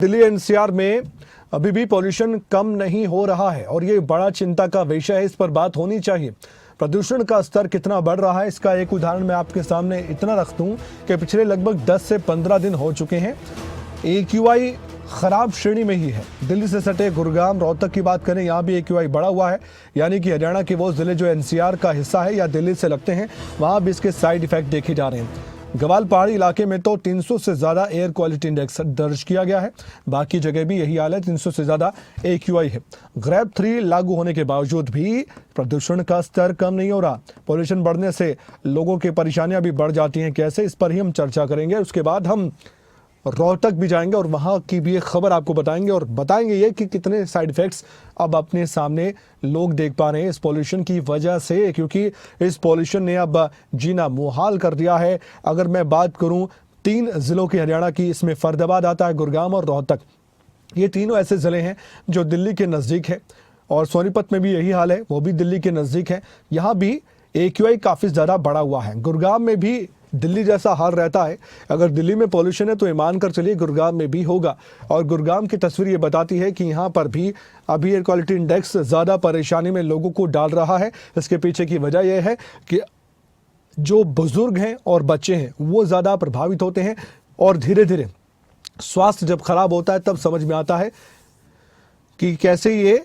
Delhi NCR में अभी भी पॉल्यूशन कम नहीं हो रहा है और ये बड़ा चिंता का विषय है। इस पर बात होनी चाहिए। प्रदूषण का स्तर कितना बढ़ रहा है, इसका एक उदाहरण मैं आपके सामने इतना रख दूं कि पिछले लगभग 10 से 15 दिन हो चुके हैं AQI खराब श्रेणी में ही है। दिल्ली से सटे गुरुग्राम, रोहतक की बात करें, यहाँ भी AQI बढ़ा हुआ है, यानी कि हरियाणा के वो जिले जो एनसीआर का हिस्सा है या दिल्ली से लगते हैं, वहाँ भी इसके साइड इफेक्ट देखे जा रहे हैं। गवाल पहाड़ी इलाके में तो 300 से ज़्यादा एयर क्वालिटी इंडेक्स दर्ज किया गया है। बाकी जगह भी यही हाल है, 300 से ज़्यादा AQI है। ग्रेड 3 लागू होने के बावजूद भी प्रदूषण का स्तर कम नहीं हो रहा। पॉल्यूशन बढ़ने से लोगों की परेशानियां भी बढ़ जाती हैं। कैसे, इस पर ही हम चर्चा करेंगे। उसके बाद हम रोहतक भी जाएंगे और वहाँ की भी एक खबर आपको बताएंगे और बताएंगे ये कि कितने साइड इफ़ेक्ट्स अब अपने सामने लोग देख पा रहे हैं इस पॉल्यूशन की वजह से, क्योंकि इस पॉल्यूशन ने अब जीना मुहाल कर दिया है। अगर मैं बात करूँ 3 ज़िलों की हरियाणा की, इसमें फरीदाबाद आता है, गुरुग्राम और रोहतक। ये तीनों ऐसे ज़िले हैं जो दिल्ली के नज़दीक है और सोनीपत में भी यही हाल है, वो भी दिल्ली के नज़दीक है। यहाँ भी AQI काफ़ी ज़्यादा बढ़ा हुआ है। गुरुग्राम में भी दिल्ली जैसा हाल रहता है। अगर दिल्ली में पॉल्यूशन है तो ये मान कर चलिए गुरुग्राम में भी होगा। और गुरुग्राम की तस्वीर ये बताती है कि यहाँ पर भी अभी एयर क्वालिटी इंडेक्स ज़्यादा परेशानी में लोगों को डाल रहा है। इसके पीछे की वजह यह है कि जो बुजुर्ग हैं और बच्चे हैं वो ज़्यादा प्रभावित होते हैं और धीरे धीरे स्वास्थ्य जब खराब होता है तब समझ में आता है कि कैसे ये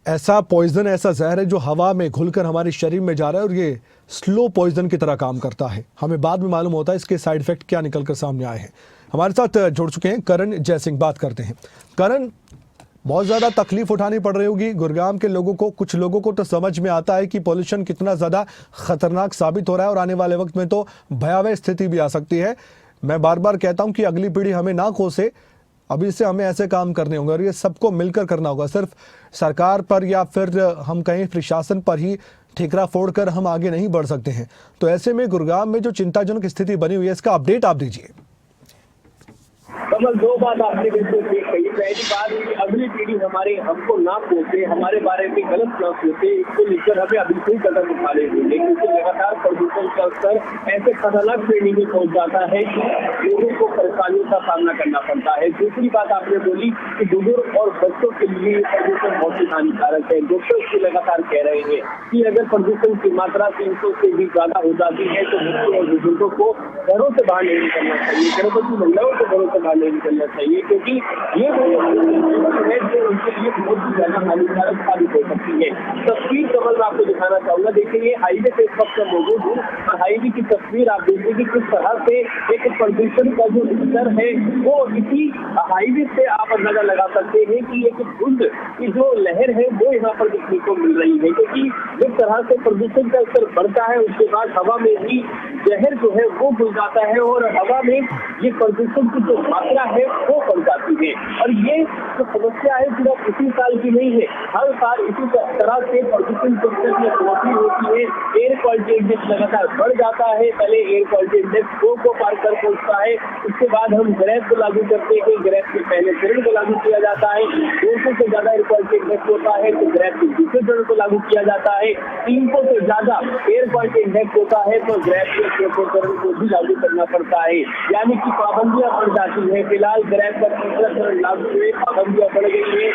ऐसा पॉइजन, ऐसा जहर है जो हवा में घुलकर हमारे शरीर में जा रहा है और ये स्लो पॉइजन की तरह काम करता है। हमें बाद में मालूम होता है इसके साइड इफेक्ट क्या निकलकर सामने आए हैं। हमारे साथ जुड़ चुके हैं करण जयसिंह, बात करते हैं। करण, बहुत ज़्यादा तकलीफ उठानी पड़ रही होगी गुरुग्राम के लोगों को। कुछ लोगों को तो समझ में आता है कि पॉल्यूशन कितना ज़्यादा खतरनाक साबित हो रहा है और आने वाले वक्त में तो भयावह स्थिति भी आ सकती है। मैं बार बार कहता हूँ कि अगली पीढ़ी हमें ना कोसे, अभी से हमें ऐसे काम करने होंगे और ये सबको मिलकर करना होगा। सिर्फ सरकार पर या फिर हम कहीं प्रशासन पर ही ठेकरा फोड़कर हम आगे नहीं बढ़ सकते हैं। तो ऐसे में गुरुग्राम में जो चिंताजनक स्थिति बनी हुई है, इसका अपडेट आप दीजिए। कमल, 2 बात आपने बिल्कुल ठीक कही। पहली बात कि अगली पीढ़ी हमको ना सोचे, हमारे बारे में गलत ना सोचे, इसको लेकर हमें अभी से कदम उठाने होंगे, क्योंकि लगातार प्रदूषण का स्तर ऐसे खतरनाक श्रेणी में पहुंच जाता है कि लोगों को परेशानियों का सामना करना पड़ता है। दूसरी बात आपने बोली कि बुजुर्ग और बच्चों के लिए प्रदूषण बहुत ही हानिकारक है। डॉक्टर इसको लगातार कह रहे हैं कि अगर प्रदूषण की मात्रा 300 से भी ज्यादा हो जाती है तो बच्चों और बुजुर्गों को घरों से बाहर नहीं निकलना चाहिए, गर्भवती महिलाओं को घरों से बाहर नहीं निकलना चाहिए, क्योंकि ये है जो उनके लिए बहुत ही ज्यादा हानिकारक साबित हो सकती है। तस्वीर कमल मैं आपको दिखाना चाहूंगा। देखिए, ये हाईवे पे इस वक्त मौजूद हूँ और हाईवे की तस्वीर आप देखिए कि किस तरह से एक प्रदूषण का जो स्तर है वो इसी हाईवे से आप अंदाजा लगा सकते हैं कि एक धुंध की जो लहर है वो यहाँ पर देखने को मिल रही है, क्योंकि जिस तरह से प्रदूषण का स्तर बढ़ता है उसके बाद हवा में भी जहर जो है वो घुल जाता है और हवा में ये प्रदूषण की जो मात्रा है वो बढ़ जाती है। और ये जो समस्या है सिर्फ इसी साल की नहीं है, हर साल इसी तरह से प्रदूषण के स्तर में बढ़ोतरी होती है। एयर क्वालिटी इंडेक्स लगातार बढ़ जाता है। पहले एयर क्वालिटी इंडेक्स 2 को पार कर पहुंचता है, उसके बाद हम ग्रेड को लागू करते हैं। ग्रेड के पहले चरण को लागू किया जाता है। 200 से ज्यादा एयर क्वालिटी इंडेक्स होता है तो ग्रेड के दूसरे चरण को लागू किया जाता है। 300 से ज्यादा एयर क्वालिटी इंडेक्स होता है तो ग्रेड के चौथे चरण को भी लागू करना पड़ता है, यानी कि पाबंदियां बढ़ जाती है। फिलहाल ग्रेड का तीसरा चरण लागू हुए, पाबंदियां बढ़ गई है,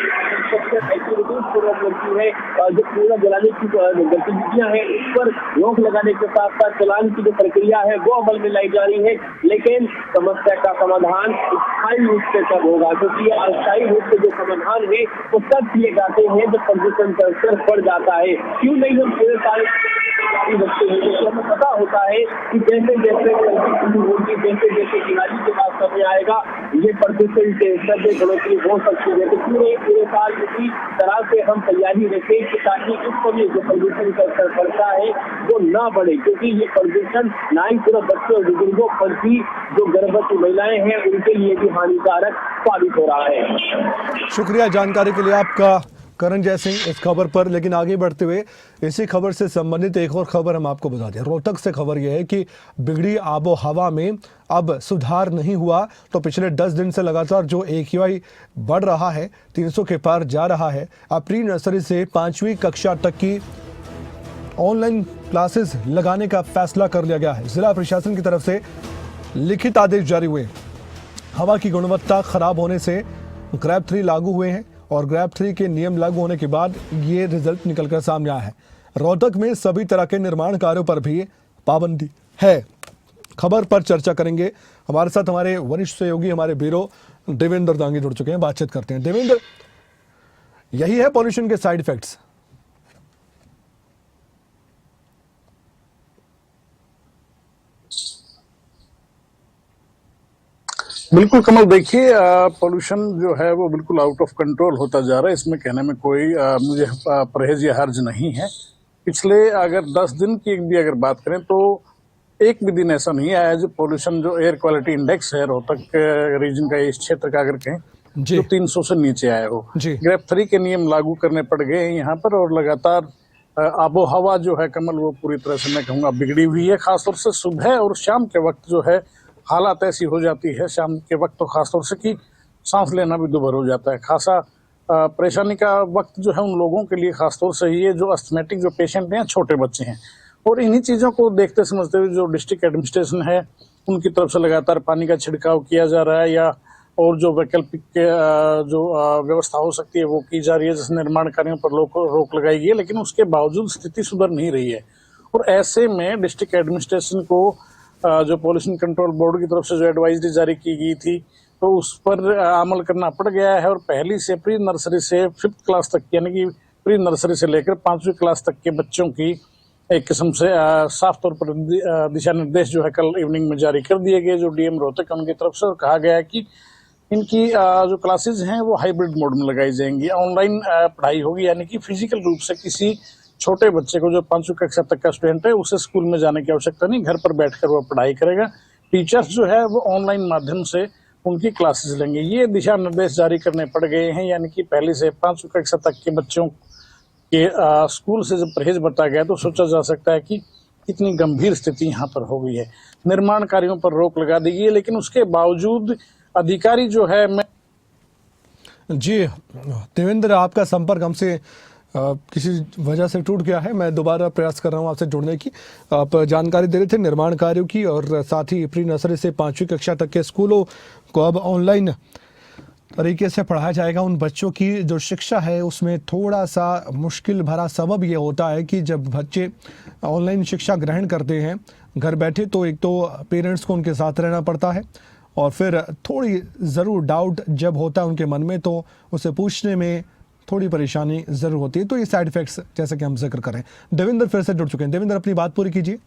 एक्टिविटीज को रोक लगती है, जो कूड़ा जलाने की गतिविधियां हैं उस पर रोक लगाने के साथ साथ चलान की जो प्रक्रिया है वो अमल में लाई जा रही है। लेकिन समस्या का समाधान स्थायी रूप से तब होगा, क्योंकि अस्थायी रूप से जो समाधान है वो तब किए जाते हैं जब प्रदूषण का स्तर बढ़ जाता है। क्यों नहीं हम पूरे साल रखते हैं, क्योंकि हमें पता होता है कि जैसे जैसे होगी, जैसे जैसे दिवाली के बाद समय आएगा ये प्रदूषण के स्तर में बढ़ोतरी हो सकती है। तो पूरे साल इसी तरह से हम तैयारी रखें कि ताकि इस समय जो प्रदूषण का स्तर बढ़ता है वो ना बढ़े, क्योंकि ये प्रदूषण ना ही सिर्फ बच्चों और बुजुर्गों बल्कि जो गर्भवती महिलाएं हैं उनके लिए भी हानिकारक साबित हो रहा है। शुक्रिया जानकारी के लिए आपका करण जयसिंह इस खबर पर। लेकिन आगे बढ़ते हुए इसी खबर से संबंधित एक और खबर हम आपको बता दें। रोहतक से खबर यह है कि बिगड़ी आबो हवा में अब सुधार नहीं हुआ। तो पिछले 10 दिन से लगातार जो AQI बढ़ रहा है, 300 के पार जा रहा है। अब प्री नर्सरी से 5वीं कक्षा तक की ऑनलाइन क्लासेस लगाने का फैसला कर लिया गया है। जिला प्रशासन की तरफ से लिखित आदेश जारी हुए। हवा की गुणवत्ता खराब होने से ग्रैब 3 लागू हुए हैं और ग्रैब 3 के नियम लागू होने के बाद ये रिजल्ट निकलकर सामने आया है। रोहतक में सभी तरह के निर्माण कार्यों पर भी पाबंदी है। खबर पर चर्चा करेंगे। हमारे साथ हमारे वरिष्ठ सहयोगी, हमारे ब्यूरो देवेंद्र दांगी जुड़ चुके हैं। बातचीत करते हैं। देवेंद्र, यही है पॉल्यूशन के साइड इफेक्ट्स? बिल्कुल कमल, देखिए पोल्यूशन जो है वो बिल्कुल आउट ऑफ कंट्रोल होता जा रहा है। इसमें कहने में कोई मुझे परहेज या हर्ज नहीं है। पिछले अगर 10 दिन की भी अगर बात करें तो एक भी दिन ऐसा नहीं आया जो पोल्यूशन, जो एयर क्वालिटी इंडेक्स है रोहतक रीजन का, इस क्षेत्र का अगर कहें, जो 300 से नीचे आया हो। ग्रेड 3 के नियम लागू करने पड़ गए हैं यहाँ पर, और लगातार आबो हवा जो है कमल वो पूरी तरह से मैं कहूँगा बिगड़ी हुई है। खासतौर से सुबह और शाम के वक्त जो है हालात ऐसी हो जाती है, शाम के वक्त तो खासतौर से कि सांस लेना भी दुभर हो जाता है। खासा परेशानी का वक्त जो है उन लोगों के लिए खासतौर से ये जो अस्थमेटिक जो पेशेंट हैं, छोटे बच्चे हैं। और इन्हीं चीज़ों को देखते समझते हुए जो डिस्ट्रिक्ट एडमिनिस्ट्रेशन है उनकी तरफ से लगातार पानी का छिड़काव किया जा रहा है, या और जो वैकल्पिक जो व्यवस्था हो सकती है वो की जा रही है, जैसे निर्माण कार्यों पर रोक लगाई गई है। लेकिन उसके बावजूद स्थिति सुधर नहीं रही है। और ऐसे में डिस्ट्रिक्ट एडमिनिस्ट्रेशन को जो पॉल्यूशन कंट्रोल बोर्ड की तरफ से जो एडवाइजरी जारी की गई थी तो उस पर अमल करना पड़ गया है। और पहली से प्री नर्सरी से 5th क्लास तक, यानी कि प्री नर्सरी से लेकर 5वीं क्लास तक के बच्चों की एक किस्म से साफ तौर पर दिशा निर्देश जो है कल इवनिंग में जारी कर दिए गए, जो डीएम रोहतक उनकी तरफ से। और कहा गया है कि इनकी जो क्लासेज हैं वो हाइब्रिड मोड में लगाई जाएंगी। ऑनलाइन पढ़ाई होगी, यानी कि फिजिकल रूप से किसी छोटे बच्चे को जो 5वीं कक्षा तक का स्टूडेंट है उसे स्कूल में जाने की आवश्यकता नहीं, घर पर बैठकर वो पढ़ाई करेगा। टीचर्स जो है वो ऑनलाइन माध्यम से उनकी क्लासेस लेंगे। ये दिशा निर्देश जारी करने पड़ गए हैं, यानी कि पहली से 5वीं कक्षा तक के बच्चों के स्कूल से जब परहेज बरता गया तो सोचा जा सकता है कि कितनी गंभीर स्थिति यहाँ पर हो गई है। निर्माण कार्यों पर रोक लगा दी गई है, लेकिन उसके बावजूद अधिकारी जो है जी देवेंद्र, आपका संपर्क हमसे किसी वजह से टूट गया है। मैं दोबारा प्रयास कर रहा हूं आपसे जुड़ने की। आप जानकारी दे रहे थे निर्माण कार्यों की, और साथ ही प्री नर्सरी से 5वीं कक्षा तक के स्कूलों को अब ऑनलाइन तरीके से पढ़ाया जाएगा। उन बच्चों की जो शिक्षा है उसमें थोड़ा सा मुश्किल भरा सबब ये होता है कि जब बच्चे ऑनलाइन शिक्षा ग्रहण करते हैं घर बैठे, तो एक तो पेरेंट्स को उनके साथ रहना पड़ता है, और फिर थोड़ी ज़रूर डाउट जब होता है उनके मन में तो उसे पूछने में थोड़ी परेशानी ज़रूर होती है। तो ये साइड इफ़ेक्ट्स जैसे कि हम जिक्र करें। देवेंद्र फिर से जुड़ चुके हैं। देवेंद्र, अपनी बात पूरी कीजिए।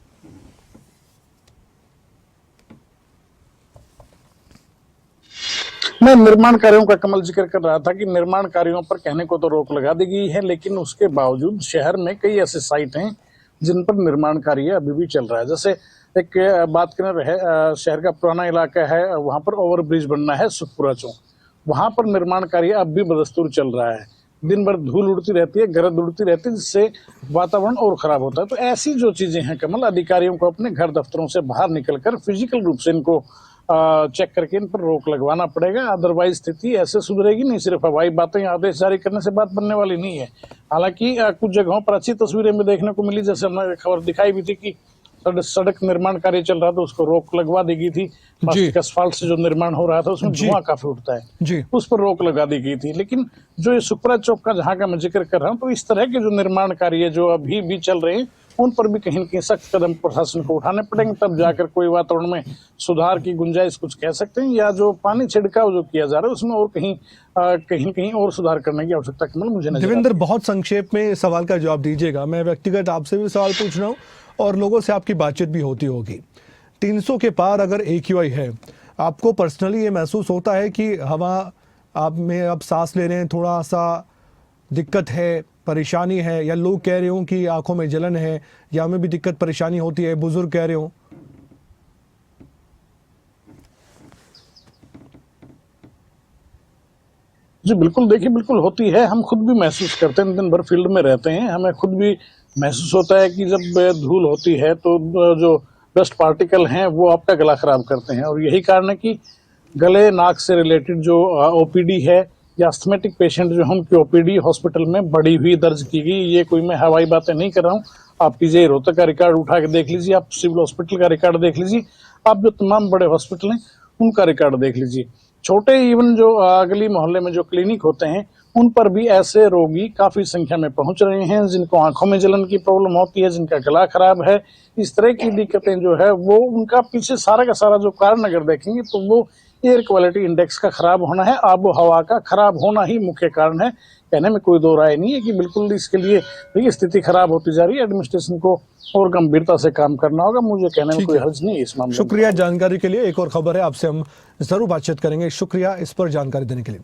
मैं निर्माण कार्यों का कमल जिक्र कर रहा था कि निर्माण कार्यों पर कहने को तो रोक लगा दी गई है, लेकिन उसके बावजूद शहर में कई ऐसे साइट हैं जिन पर निर्माण कार्य अभी भी चल रहा है। जैसे एक बात करें, शहर का पुराना इलाका है, वहां पर ओवरब्रिज बनना है सुखपुरा चौक, वहां पर निर्माण कार्य अब भी बदस्तूर चल रहा है। दिन भर धूल उड़ती रहती है, गरद उड़ती रहती है, जिससे वातावरण और खराब होता है। तो ऐसी जो चीजें हैं कमल, अधिकारियों को अपने घर दफ्तरों से बाहर निकलकर फिजिकल रूप से इनको चेक करके इन पर रोक लगवाना पड़ेगा। अदरवाइज स्थिति ऐसे सुधरेगी नहीं। सिर्फ हवाई बातें, आदेश जारी करने से बात बनने वाली नहीं है। हालांकि कुछ जगहों पर अच्छी तस्वीरें में देखने को मिली, जैसे हमने खबर दिखाई भी थी कि सड़क निर्माण कार्य चल रहा था, उसको रोक लगवा दी गई थी। असफाल्ट से जो निर्माण हो रहा था उसमें धुआं काफी उठता है, उस पर रोक लगा दी गई थी। लेकिन जो ये सुखपुरा चौक का जहां का मैं जिक्र कर रहा हूँ, तो इस तरह के जो निर्माण कार्य जो अभी भी चल रहे हैं उन पर भी कहीं न कहीं सख्त कदम प्रशासन को उठाने पड़ेंगे, तब जाकर कोई वातावरण में सुधार की गुंजाइश कुछ कह सकते हैं। या जो पानी छिड़काव जो किया जा रहा है उसमें और कहीं और सुधार करने की आवश्यकता कमल मुझे नजर। देवेंद्र, बहुत संक्षेप में सवाल का जवाब दीजिएगा। मैं व्यक्तिगत आपसे भी सवाल पूछ रहा हूँ और लोगों से आपकी बातचीत भी होती होगी। 300 के पार अगर AQI है, आपको पर्सनली ये महसूस होता है कि हवा आप में अब सांस ले रहे हैं थोड़ा सा दिक्कत है, परेशानी है, या लोग कह रहे हो कि आंखों में जलन है, या हमें भी दिक्कत परेशानी होती है, बुजुर्ग कह रहे हो? जी बिल्कुल, देखिए बिल्कुल होती है। हम खुद भी महसूस करते हैं, दिन भर फील्ड में रहते हैं, हमें खुद भी महसूस होता है कि जब धूल होती है तो जो डस्ट पार्टिकल हैं वो आपका गला खराब करते हैं। और यही कारण है कि गले नाक से रिलेटेड जो OPD है या अस्थमेटिक पेशेंट जो है उनकी OPD हॉस्पिटल में बढ़ी हुई दर्ज की गई। ये कोई मैं हवाई बातें नहीं कर रहा हूँ। आप पीजीआई रोहतक का रिकॉर्ड उठा के देख लीजिए, आप सिविल हॉस्पिटल का रिकॉर्ड देख लीजिए, आप जो तमाम बड़े हॉस्पिटल हैं उनका रिकॉर्ड देख लीजिए। छोटे इवन जो गली मोहल्ले में जो क्लिनिक होते हैं उन पर भी ऐसे रोगी काफी संख्या में पहुंच रहे हैं, जिनको आंखों में जलन की प्रॉब्लम होती है, जिनका गला खराब है। इस तरह की दिक्कतें जो है वो उनका पीछे सारा का सारा जो कारण अगर देखेंगे तो वो एयर क्वालिटी इंडेक्स का खराब होना है, आबो हवा का खराब होना ही मुख्य कारण है। कहने में कोई दो राय नहीं है कि बिल्कुल इसके लिए देखिए स्थिति खराब होती जा रही है। एडमिनिस्ट्रेशन को और गंभीरता से काम करना होगा। मुझे कहने में कोई हर्ज नहीं है इस मामले में। शुक्रिया जानकारी के लिए। एक और खबर है, आपसे हम जरूर बातचीत करेंगे। शुक्रिया इस पर जानकारी देने के लिए।